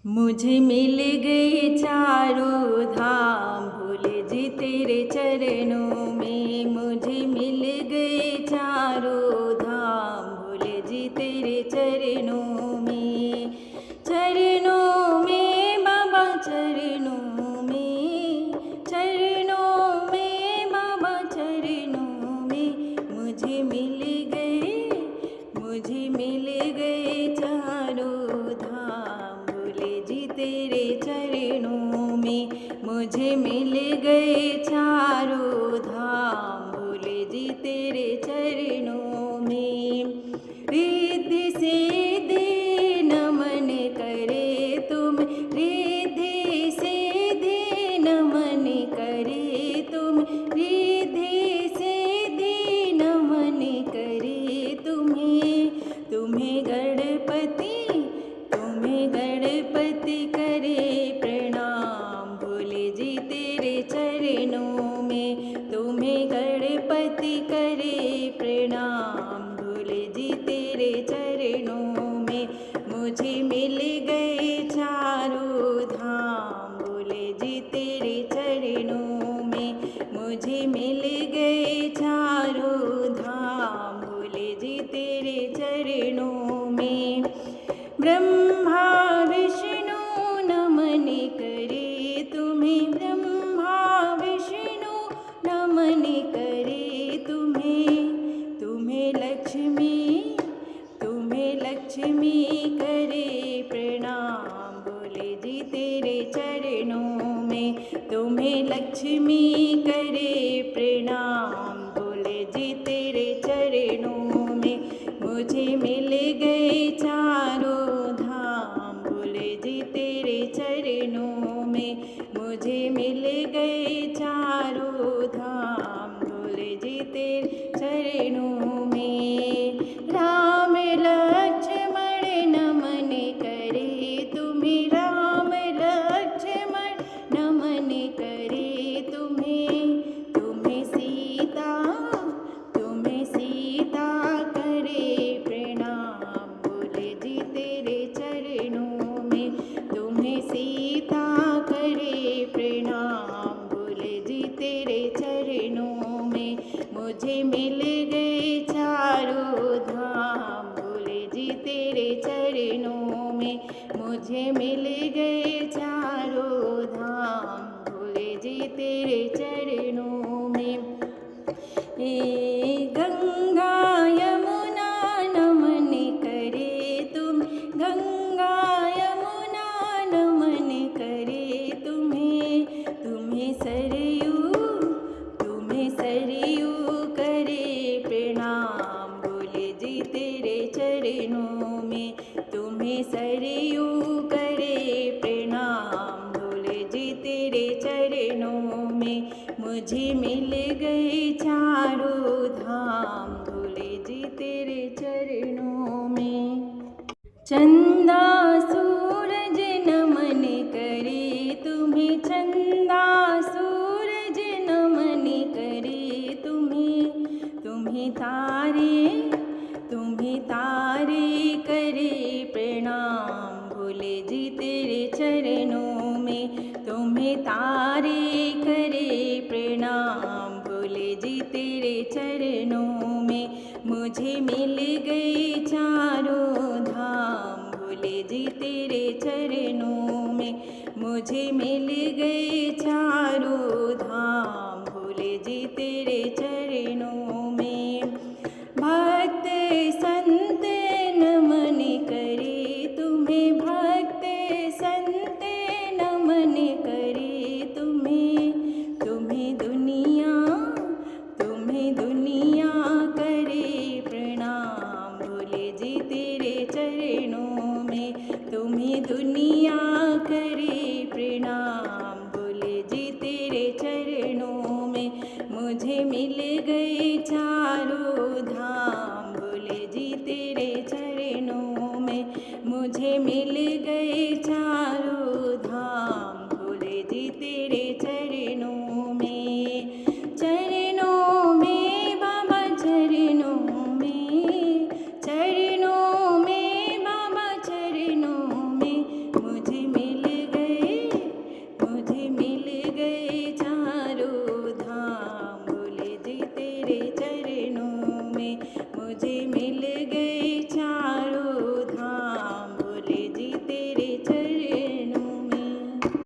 मुझे मिल गए चारों धाम भोले जी तेरे चरणों में। मुझे मिल गए चारों धाम भोले जी तेरे चरणों में। चरणों में बाबा चरणों में, चरणों में बाबा चरणों में। मुझे मिल गए चारों धाम भोले जी तेरे चरणों में। मुझे मिल गए चारों धाम भोले जी तेरे चरणों में। रिद्धि सिद्धि नमन करे तुम, रिद्धि सिद्धि नमन करे तुम, रिद्धि सिद्धि नमन करे तुम्हें। तुम्हें गणपति करे प्रणाम भोले जी तेरे चरणों में। तुम्हें गणपति करे प्रणाम भोले जी तेरे चरणों में। मुझे मिल गए चारों धाम भोले जी तेरे चरणों में। मुझे मिल गए चारों धाम भोले जी तेरे चरणों में। ब्रह्मा विष्णु नमन करे तुम्हें, ब्रह्मा विष्णु नमन करे तुम्हें। तुम्हें लक्ष्मी करे प्रणाम भोले जी तेरे चरणों में। तुम्हें लक्ष्मी करे प्रणाम भोले जी तेरे चरणों में। मुझे मिल गए चारों धाम भोले जी तेरे चरणों में। मुझे मिल गए चारों धाम भोले जी तेरे चरणों में। राम लक्ष्मण नमन करे तुम्हें, राम लक्ष्मण नमन करे तुम्हें। तुम्हें सीता करे प्रणाम भोले जी तेरे चरणों में। तुम्हें सीता करे प्रणाम भोले जी तेरे चरणों में। मुझे मिल गए चारों धाम भोले जी तेरे चरणों में। मुझे मिल गए चारों धाम भोले जी तेरे चरणों में। गंगा यमुना नमन करे तुम, गंगा यमुना नमन करे तुम्हें। तुम्हें सरयू करे प्रणाम भोले जी तेरे चरणों में। तुम्हें सरयू करे प्रणाम भोले जी तेरे चरणों में। मुझे मिल गए चारों धाम भोले जी तेरे चरणों में। चंदा सूरज नमन करे तुम्हें, चंदा सूरज नमन करे तुम्हें। तुम्हें तारे करे प्रणाम भोले जी तेरे चरणों में। तुम्हें तारे करे प्रणाम भोले जी तेरे चरणों में। मुझे मिल गए चारों धाम भोले जी तेरे चरणों में। मुझे मिल गए चारों धाम भोले जी तेरे चरणों में। भक्त संत नमन करे तुम्हें, भक्त संत नमन करे तुम्हें। तुम्हें दुनिया करे प्रणाम भोले जी तेरे चरणों में। तुम्हें दुनिया करे प्रणाम भोले जी तेरे चरणों में। मुझे मिल गए चारों धाम भोले जी तेरे चरणों में। मुझे मिल गए चारों धाम भोले जी तेरे चरणों में। चरणों में बाबा चरणों में, चरणों में बाबा चरणों में। मुझे